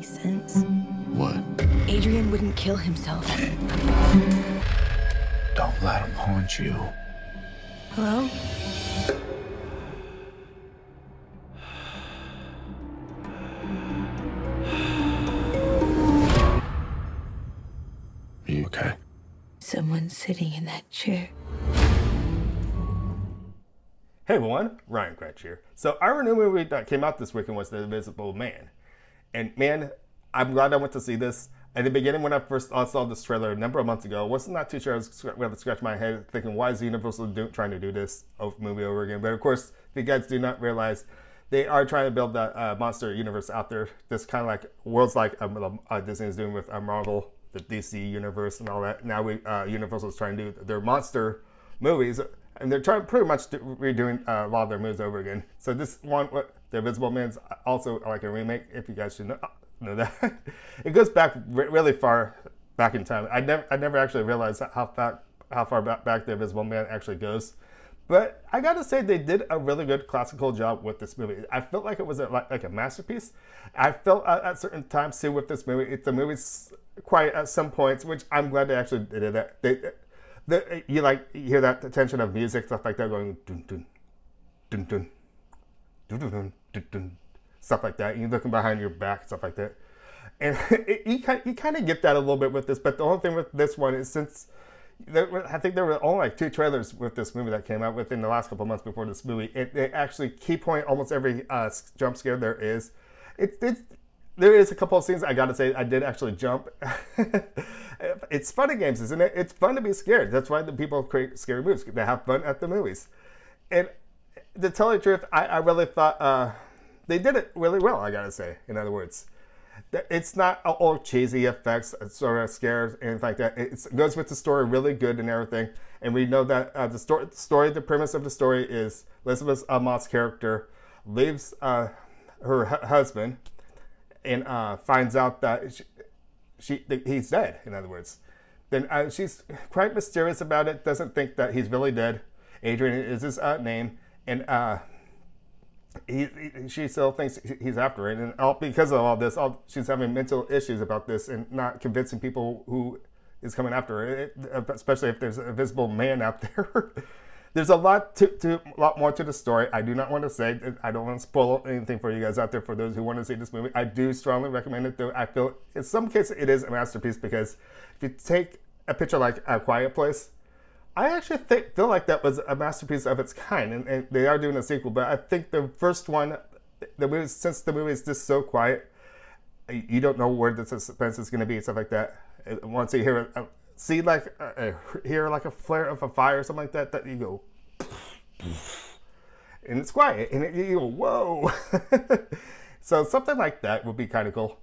sense. What? Adrian wouldn't kill himself. Don't let him haunt you. Hello? Are you okay? Someone's sitting in that chair. Hey everyone, Ryan Cratch here. So our new movie that came out this weekend was The Invisible Man. And man, I'm glad I went to see this. At the beginning when I first saw this trailer a number of months ago, I was not too sure. I was going to scratch my head thinking, why is Universal trying to do this movie over again? But of course, if you guys do not realize, they are trying to build that monster universe out there. This kind of like worlds like Disney is doing with Marvel, the DC universe and all that. Now Universal is trying to do their monster movies. And they're trying pretty much redoing a lot of their movies over again. So this one, The Invisible Man's also like a remake, if you guys should know that. It goes back really far back in time. I never actually realized how far back The Invisible Man actually goes. But I gotta say, they did a really good classical job with this movie. I felt like it was like a masterpiece. I felt at certain times too with this movie, the movie's quiet at some points, which I'm glad they actually did that. You hear that tension of music, stuff like that, going dun dun dun dun dun dun dun dun, stuff like that. You're looking behind your back, stuff like that, and you kind of get that a little bit with this. But the only thing with this one is since I think there were only like 2 trailers with this movie that came out within the last couple months before this movie. They actually key point almost every jump scare there is. There is a couple of scenes I gotta say I did actually jump. It's fun in games, isn't it? It's fun to be scared. That's why the people create scary movies. They have fun at the movies. And to tell you the truth, I really thought they did it really well, I gotta say, in other words. It's not all cheesy effects, sort of scares, anything like that. It goes with the story really good and everything. And we know that the premise of the story is Elizabeth Mott's character leaves her husband and finds out that he's dead, in other words. Then she's quite mysterious about it, doesn't think that he's really dead. Adrian is his name, and she still thinks he's after it. And because of all this, she's having mental issues about this and not convincing people who is coming after her, especially if there's a visible man out there. There's a lot more to the story. I do not want to say, I don't want to spoil anything for you guys out there for those who want to see this movie. I do strongly recommend it, though. I feel in some cases it is a masterpiece because if you take a picture like A Quiet Place, I actually feel like that was a masterpiece of its kind, and they are doing a sequel. But I think the first one, since the movie is just so quiet, you don't know where the suspense is going to be, stuff like that. Once you hear it, hear like a flare of a fire or something like that, that you go, and it's quiet, and you go, whoa. So something like that would be kind of cool.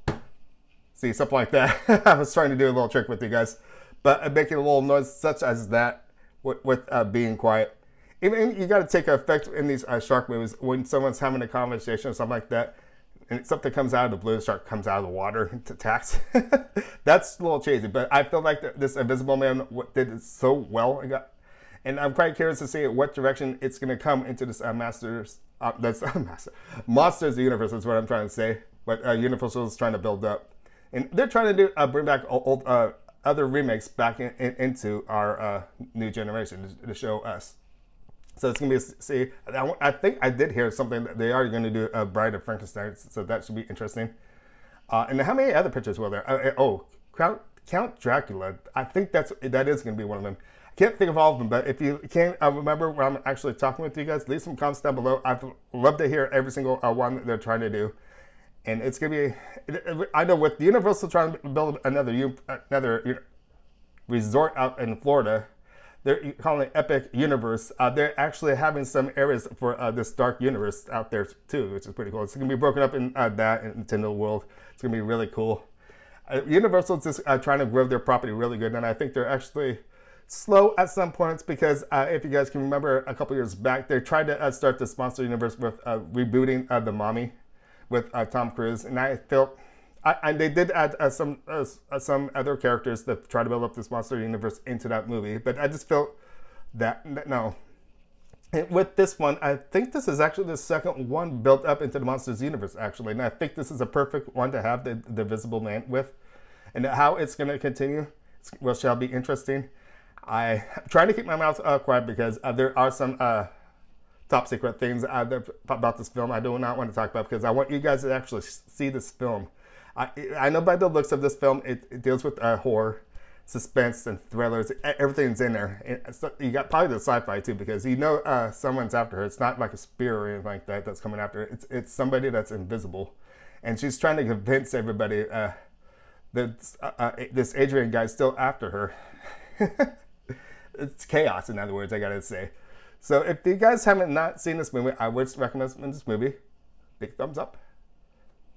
See, something like that. I was trying to do a little trick with you guys, but making a little noise such as that with being quiet. Even you got to take effect in these shark movies when someone's having a conversation or something like that, and something comes out of the blue, the shark comes out of the water and attacks. That's a little cheesy, but I feel like this Invisible Man did it so well. And I'm quite curious to see what direction it's going to come into this Monsters universe is what I'm trying to say. What Universal is trying to build up. And they're trying to bring back old other remakes back into our new generation to show us. So it's going to be, I think I did hear something that they are going to do a Bride of Frankenstein, so that should be interesting. And how many other pictures were there? Count Dracula. I think that is going to be one of them. I can't think of all of them, but if you can remember when I'm actually talking with you guys, leave some comments down below. I'd love to hear every single one that they're trying to do. And it's going to be, I know with Universal trying to build another resort out in Florida, they're calling it Epic Universe. They're actually having some areas for this dark universe out there too, which is pretty cool. It's going to be broken up in that in Nintendo World. It's going to be really cool. Universal's just trying to grow their property really good, and I think they're actually slow at some points because if you guys can remember a couple years back, they tried to start this monster universe with rebooting The Mummy with Tom Cruise, and I felt, and they did add some other characters that try to build up this monster universe into that movie, but I just felt that no, And with this one, I think this is actually the second one built up into the Monsters universe, actually. And I think this is a perfect one to have the Visible Man with. And how it's going to continue, shall be interesting. I'm trying to keep my mouth quiet because there are some top secret things about this film I do not want to talk about, because I want you guys to actually see this film. I know by the looks of this film, it deals with horror, suspense, and thrillers. Everything's in there. So you got probably the sci-fi too, because you know someone's after her. It's not like a spear or anything like that that's coming after her. It's somebody that's invisible, and she's trying to convince everybody that this Adrian guy's still after her. It's chaos, in other words, I gotta say. So if you guys haven't not seen this movie, I would recommend this movie. Big thumbs up.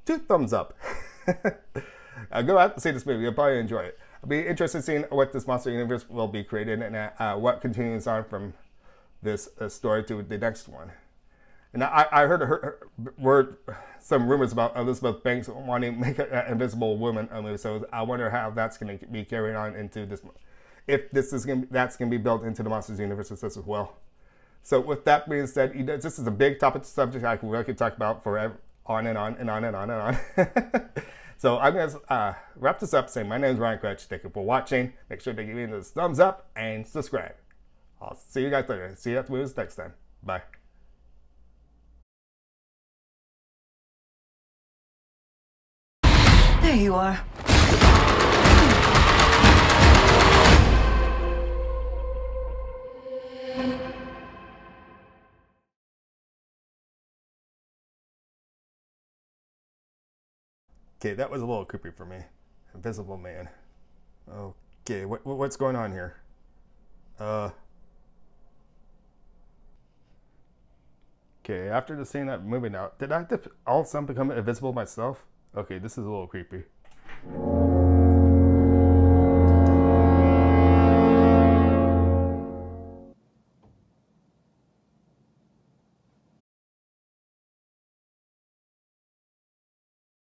2 thumbs up. Go out and see this movie. You'll probably enjoy it. I'll be interested in seeing what this monster universe will be created and what continues on from this story to the next one. And I heard some rumors about Elizabeth Banks wanting to make an Invisible Woman movie, so I wonder how that's going to be carried on into this. If that's going to be built into the Monsters universe as well. So with that being said, this is a big topic subject I could talk about forever, on and on and on and on and on. So I'm going to wrap this up saying my name is Ryan Crutch. Thank you for watching. Make sure to give me this thumbs up and subscribe. I'll see you guys later. See you at the movies next time. Bye. There you are. Okay, that was a little creepy for me. Invisible Man. Okay, what's going on here? Okay, after seeing that movie now, did I all of a sudden become invisible myself? Okay, this is a little creepy.